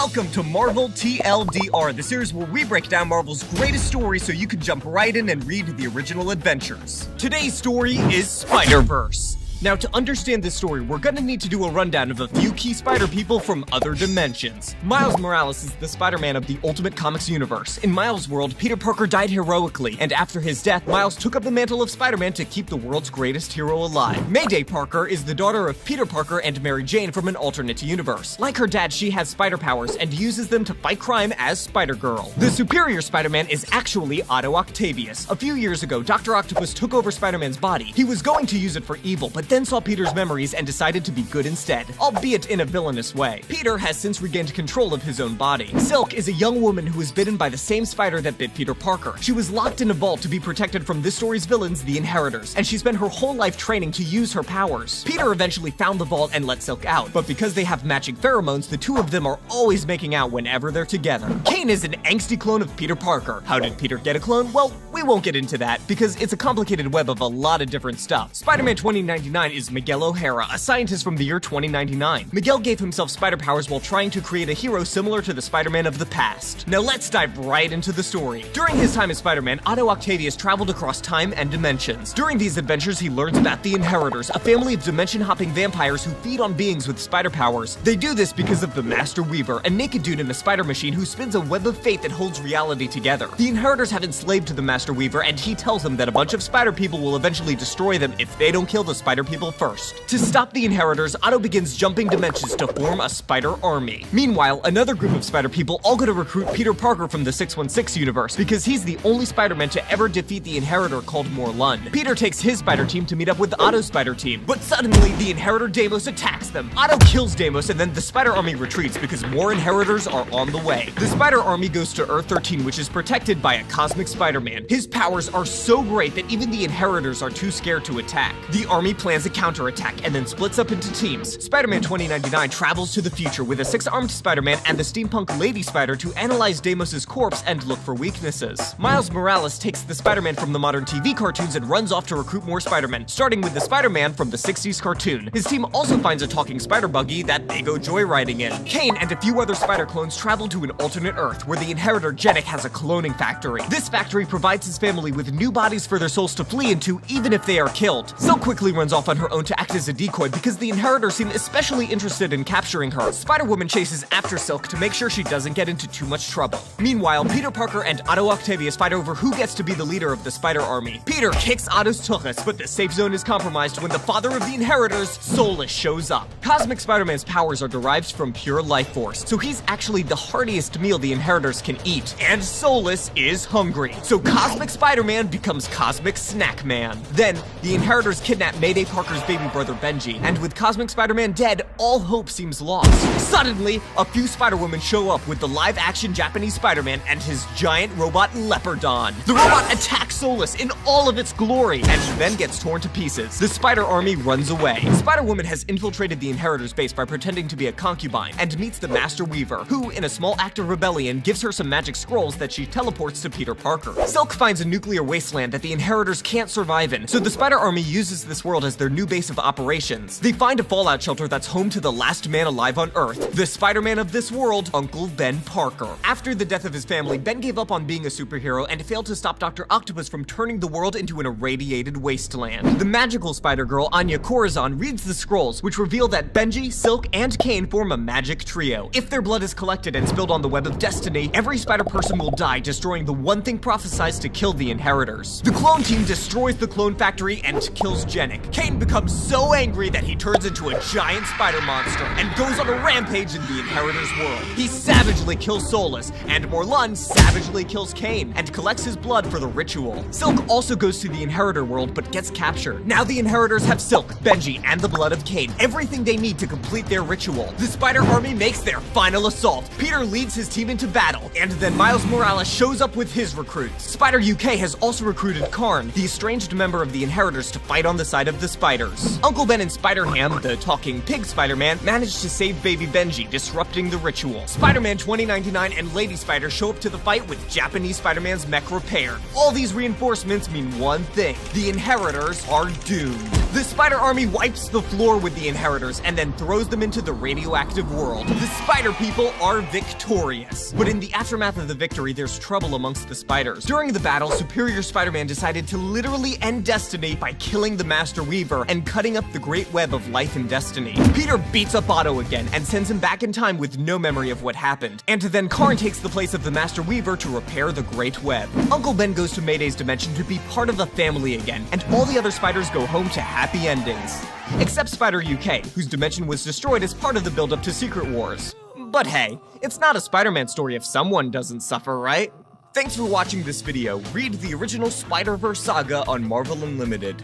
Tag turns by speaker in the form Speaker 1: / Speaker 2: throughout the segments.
Speaker 1: Welcome to Marvel TLDR, the series where we break down Marvel's greatest stories so you can jump right in and read the original adventures. Today's story is Spider-Verse. Now, to understand this story, we're gonna need to do a rundown of a few key Spider people from other dimensions. Miles Morales is the Spider-Man of the Ultimate Comics universe. In Miles' world, Peter Parker died heroically, and after his death, Miles took up the mantle of Spider-Man to keep the world's greatest hero alive. Mayday Parker is the daughter of Peter Parker and Mary Jane from an alternate universe. Like her dad, she has spider powers and uses them to fight crime as Spider-Girl. The superior Spider-Man is actually Otto Octavius. A few years ago, Dr. Octopus took over Spider-Man's body. He was going to use it for evil, but then saw Peter's memories and decided to be good instead, albeit in a villainous way. Peter has since regained control of his own body. Silk is a young woman who was bitten by the same spider that bit Peter Parker. She was locked in a vault to be protected from this story's villains, the Inheritors, and she spent her whole life training to use her powers. Peter eventually found the vault and let Silk out, but because they have matching pheromones, the two of them are always making out whenever they're together. Kane is an angsty clone of Peter Parker. How did Peter get a clone? Well, we won't get into that, because it's a complicated web of a lot of different stuff. Spider-Man 2099 is Miguel O'Hara, a scientist from the year 2099. Miguel gave himself spider powers while trying to create a hero similar to the Spider-Man of the past. Now let's dive right into the story. During his time as Spider-Man, Otto Octavius traveled across time and dimensions. During these adventures, he learns about the Inheritors, a family of dimension-hopping vampires who feed on beings with spider powers. They do this because of the Master Weaver, a naked dude in a spider machine who spins a web of fate that holds reality together. The Inheritors have enslaved the Master Weaver, and he tells them that a bunch of spider people will eventually destroy them if they don't kill the spider people first. To stop the Inheritors, Otto begins jumping dimensions to form a spider army. Meanwhile, another group of spider people all go to recruit Peter Parker from the 616 universe because he's the only Spider-Man to ever defeat the Inheritor called Morlun. Peter takes his spider team to meet up with Otto's spider team, but suddenly the Inheritor Deimos attacks them. Otto kills Deimos, and then the spider army retreats because more Inheritors are on the way. The spider army goes to Earth 13, which is protected by a cosmic Spider-Man. His powers are so great that even the Inheritors are too scared to attack. The army plans a counterattack and then splits up into teams. Spider-Man 2099 travels to the future with a 6-armed Spider-Man and the steampunk Lady Spider to analyze Deimos' corpse and look for weaknesses. Miles Morales takes the Spider-Man from the modern TV cartoons and runs off to recruit more Spider-Men, starting with the Spider-Man from the 60s cartoon. His team also finds a talking spider buggy that they go joyriding in. Kane and a few other spider clones travel to an alternate Earth where the Inheritor Genic has a cloning factory. This factory provides his family with new bodies for their souls to flee into even if they are killed. Silk quickly runs off on her own to act as a decoy because the Inheritors seem especially interested in capturing her. Spider-Woman chases after Silk to make sure she doesn't get into too much trouble. Meanwhile, Peter Parker and Otto Octavius fight over who gets to be the leader of the Spider Army. Peter kicks Otto's tuchus, but the safe zone is compromised when the father of the Inheritors, Solus, shows up. Cosmic Spider-Man's powers are derived from pure life force, so he's actually the heartiest meal the Inheritors can eat. And Solus is hungry, so Cosmic Spider-Man becomes Cosmic Snack Man. Then, the Inheritors kidnap Mayday Parker's baby brother Benji, and with Cosmic Spider-Man dead, all hope seems lost. Suddenly, a few Spider-Women show up with the live-action Japanese Spider-Man and his giant robot Leopardon. The robot attacks Solus in all of its glory, and then gets torn to pieces. The Spider Army runs away. Spider-Woman has infiltrated the Inheritors base by pretending to be a concubine, and meets the Master Weaver, who, in a small act of rebellion, gives her some magic scrolls that she teleports to Peter Parker. Silk finds a nuclear wasteland that the Inheritors can't survive in, so the Spider Army uses this world as their new base of operations. They find a fallout shelter that's home to the last man alive on Earth, the Spider-Man of this world, Uncle Ben Parker. After the death of his family, Ben gave up on being a superhero and failed to stop Dr. Octopus from turning the world into an irradiated wasteland. The magical Spider-Girl, Anya Corazon, reads the scrolls, which reveal that Benji, Silk, and Kane form a magic trio. If their blood is collected and spilled on the web of destiny, every Spider-Person will die, destroying the one thing prophesized to kill the Inheritors. The clone team destroys the clone factory and kills Genic. Kane becomes so angry that he turns into a giant spider monster and goes on a rampage in the Inheritors world. He savagely kills Solus, and Morlun savagely kills Kane and collects his blood for the ritual. Silk also goes to the Inheritor world but gets captured. Now the Inheritors have Silk, Benji, and the blood of Kane, everything they need to complete their ritual. The Spider Army makes their final assault. Peter leads his team into battle, and then Miles Morales shows up with his recruits. Spider UK has also recruited Karn, the estranged member of the Inheritors, to fight on the side of the spiders. Uncle Ben and Spider-Ham, the talking pig Spider-Man, manage to save baby Benji, disrupting the ritual. Spider-Man 2099 and Lady Spider show up to the fight with Japanese Spider-Man's mech repaired. All these reinforcements mean one thing: the Inheritors are doomed. The Spider Army wipes the floor with the Inheritors and then throws them into the radioactive world. The Spider People are victorious. But in the aftermath of the victory, there's trouble amongst the spiders. During the battle, Superior Spider-Man decided to literally end Destiny by killing the Master Weaver and cutting up the Great Web of Life and Destiny. Peter beats up Otto again and sends him back in time with no memory of what happened. And then Karn takes the place of the Master Weaver to repair the Great Web. Uncle Ben goes to Mayday's dimension to be part of a family again, and all the other spiders go home to happy endings. Except Spider UK, whose dimension was destroyed as part of the build-up to Secret Wars. But hey, it's not a Spider-Man story if someone doesn't suffer, right? Thanks for watching this video. Read the original Spider-Verse saga on Marvel Unlimited,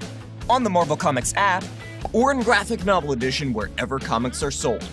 Speaker 1: on the Marvel Comics app, or in graphic novel edition wherever comics are sold.